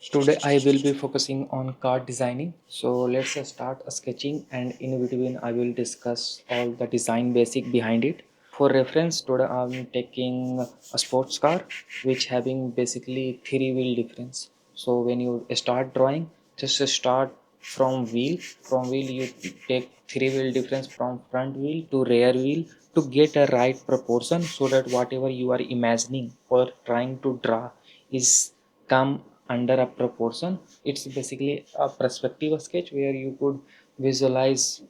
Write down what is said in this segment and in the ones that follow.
Today I will be focusing on car designing. So let's start sketching, and in between I will discuss all the design basic behind it. For reference, today I'm taking a sports car which having basically three wheel difference. So when you start drawing, just start from wheel. From wheel you take three wheel difference from front wheel to rear wheel to get a right proportion so that whatever you are imagining or trying to draw is come under a proportion. It's basically a perspective sketch where you could visualize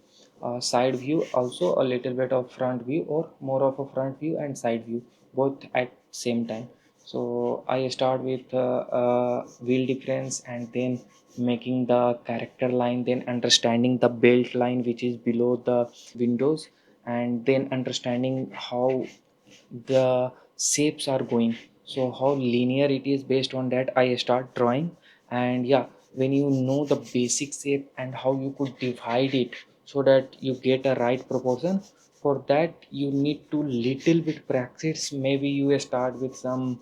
side view, also a little bit of front view, or more of a front view and side view, both at same time. So I start with wheel difference, and then making the character line, then understanding the belt line which is below the windows, and then understanding how the shapes are going, so how linear it is. Based on that I start drawing. And yeah, when you know the basic shape and how you could divide it so that you get a right proportion, for that you need to little bit practice. Maybe you start with some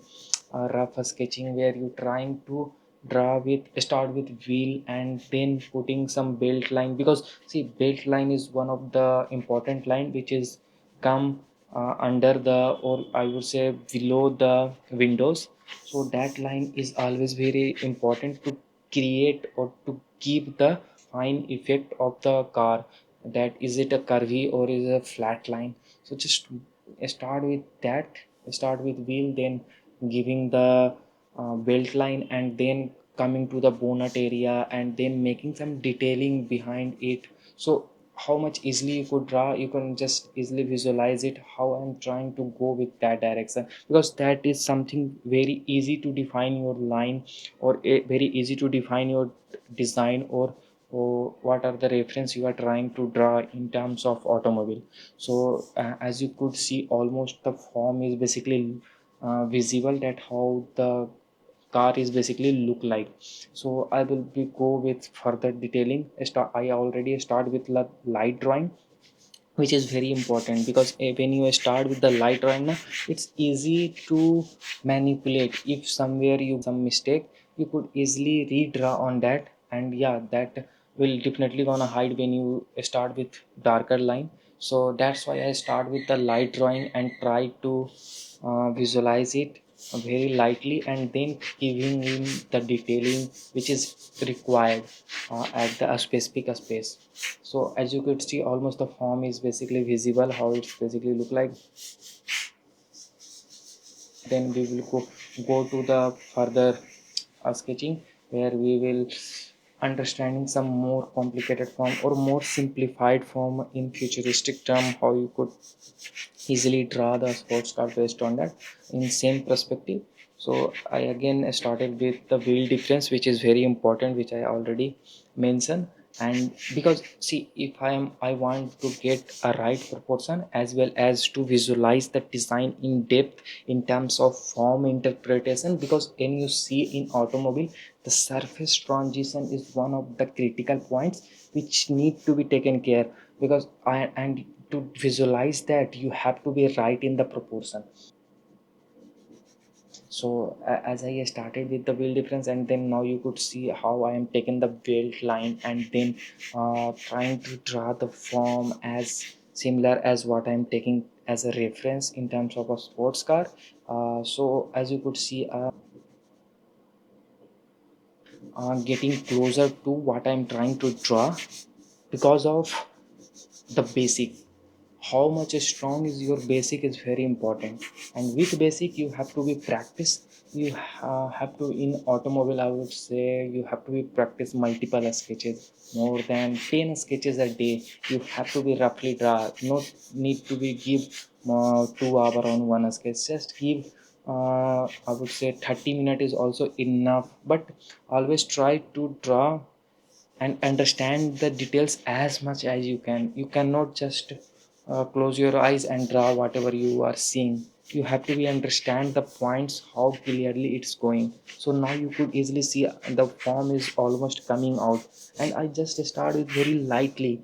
rough sketching where you trying to draw with start with wheel and then putting some belt line, because see, belt line is one of the important line which is come under the, or I would say below the windows. So that line is always very important to create or to keep the fine effect of the car, that is it a curvy or is a flat line. So just start with that, start with wheel, then giving the belt line, and then coming to the bonnet area and then making some detailing behind it. So how much easily you could draw, you can just easily visualize it how I'm trying to go with that direction, because that is something very easy to define your line, or very easy to define your design, or what are the reference you are trying to draw in terms of automobile. So as you could see, almost the form is basically visible, that how the car is basically look like. So I will be go with further detailing. I already start with light drawing, which is very important, because when you start with the light drawing now, it's easy to manipulate. If somewhere you some mistake, you could easily redraw on that, and yeah, that will definitely gonna hide when you start with darker line. So that's why I start with the light drawing and try to visualize it very lightly, and then giving in the detailing which is required at the specific space. So as you could see, almost the form is basically visible how it's basically look like. Then we will go to the further sketching, where we will understanding some more complicated form or more simplified form in futuristic term, how you could easily draw the sports car based on that in same perspective. So I again started with the wheel difference, which is very important, which I already mentioned. And because see, if I want to get a right proportion as well as to visualize the design in depth in terms of form interpretation, because when you see in automobile, the surface transition is one of the critical points which need to be taken care, because and to visualize that you have to be right in the proportion. So as I started with the wheel difference, and then now you could see how I am taking the belt line and then trying to draw the form as similar as what I'm taking as a reference in terms of a sports car. So as you could see, getting closer to what I'm trying to draw, because of the basic, how much strong is your basic is very important. And with basic you have to be practice. You have to, in automobile I would say, you have to be practice multiple sketches, more than 10 sketches a day. You have to be roughly draw, not need to be give 2 hour on one sketch, just give I would say 30 minutes is also enough. But always try to draw and understand the details as much as you can. You cannot just close your eyes and draw whatever you are seeing. You have to be understand the points how clearly it's going. So now you could easily see the form is almost coming out, and I just start with very lightly,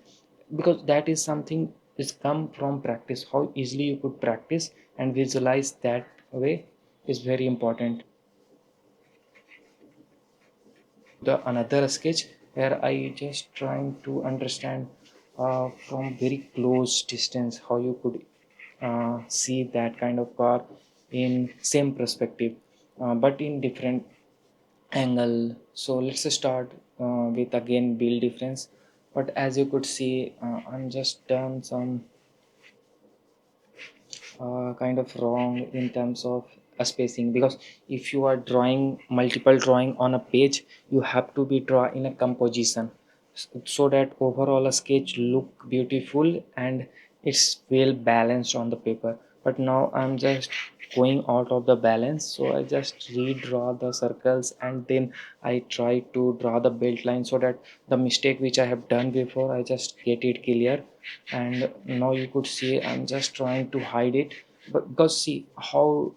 because that is something is come from practice. How easily you could practice and visualize that way is very important. the another sketch where I just trying to understand from very close distance how you could see that kind of car in same perspective, but in different angle. So let's start with again build difference. But as you could see, I'm just done some kind of wrong in terms of a spacing, because if you are drawing multiple drawing on a page, you have to be draw in a composition, so that overall a sketch look beautiful and it's well balanced on the paper. But now I'm just going out of the balance, so I just redraw the circles and then I try to draw the belt line, so that the mistake which I have done before I just get it clear. And now you could see I'm just trying to hide it, but because see how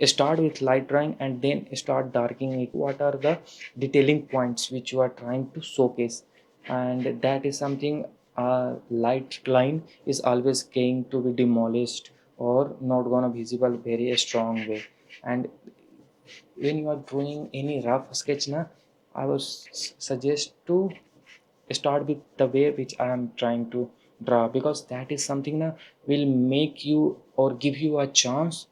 start with light drawing and then start darkening it, what are the detailing points which you are trying to showcase. And that is something, light line is always going to be demolished or not gonna visible very strong way. And when you are drawing any rough sketch na, I would suggest to start with the way which I am trying to draw, because that is something that will make you or give you a chance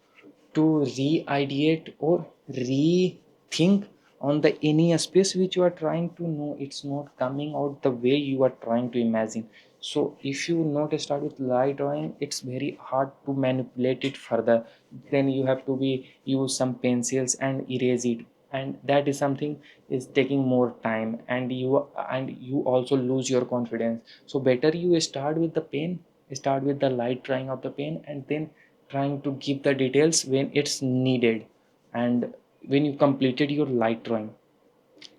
to re-ideate or rethink on the any space which you are trying to know. It's not coming out the way you are trying to imagine. So if you not start with light drawing, it's very hard to manipulate it further. Then you have to be use some pencils and erase it, and that is something is taking more time, and you also lose your confidence. So better you start with the pen, start with the light drawing of the pen, and then trying to give the details when it's needed. And when you completed your light drawing,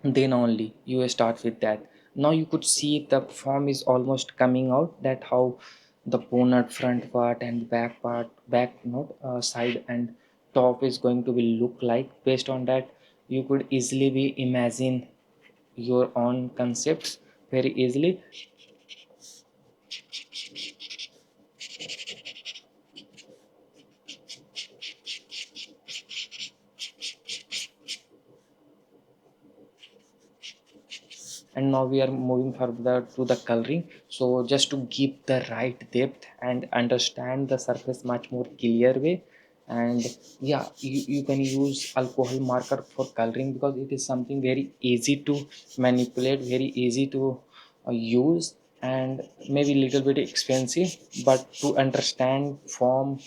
then only you start with that. Now you could see the form is almost coming out, that how the bonnet front part and back part, back note, side and top is going to be look like. Based on that, you could easily be imagine your own concepts very easily. And now we are moving further to the coloring, so just to give the right depth and understand the surface much more clear way. And yeah, you can use alcohol marker for coloring, because it is something very easy to manipulate, very easy to use, and maybe little bit expensive. But to understand form,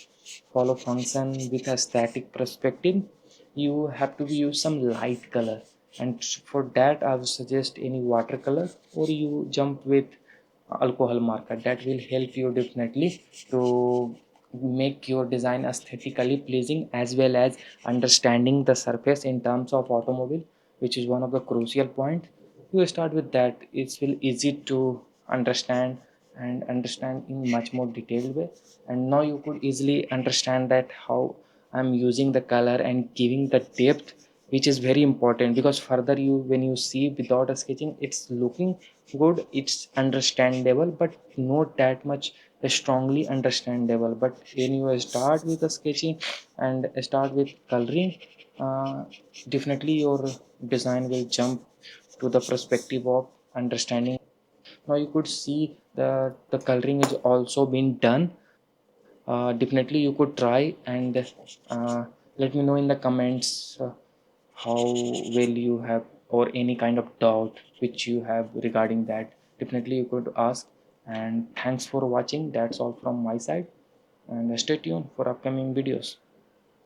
follow function with a static perspective, you have to use some light color. And for that I would suggest any watercolor, or you jump with alcohol marker. That will help you definitely to make your design aesthetically pleasing, as well as understanding the surface in terms of automobile, which is one of the crucial point. You start with that, it's will easy to understand, and understand in much more detailed way. And now you could easily understand that how I'm using the color and giving the depth, which is very important. Because further you, when you see without a sketching, it's looking good, it's understandable, but not that much strongly understandable. But when you start with the sketching and start with coloring, uh, definitely your design will jump to the perspective of understanding. Now you could see the coloring is also been done. Definitely you could try, and let me know in the comments how well you have, or any kind of doubt which you have regarding that. Definitely you could ask. And thanks for watching. That's all from my side, and stay tuned for upcoming videos.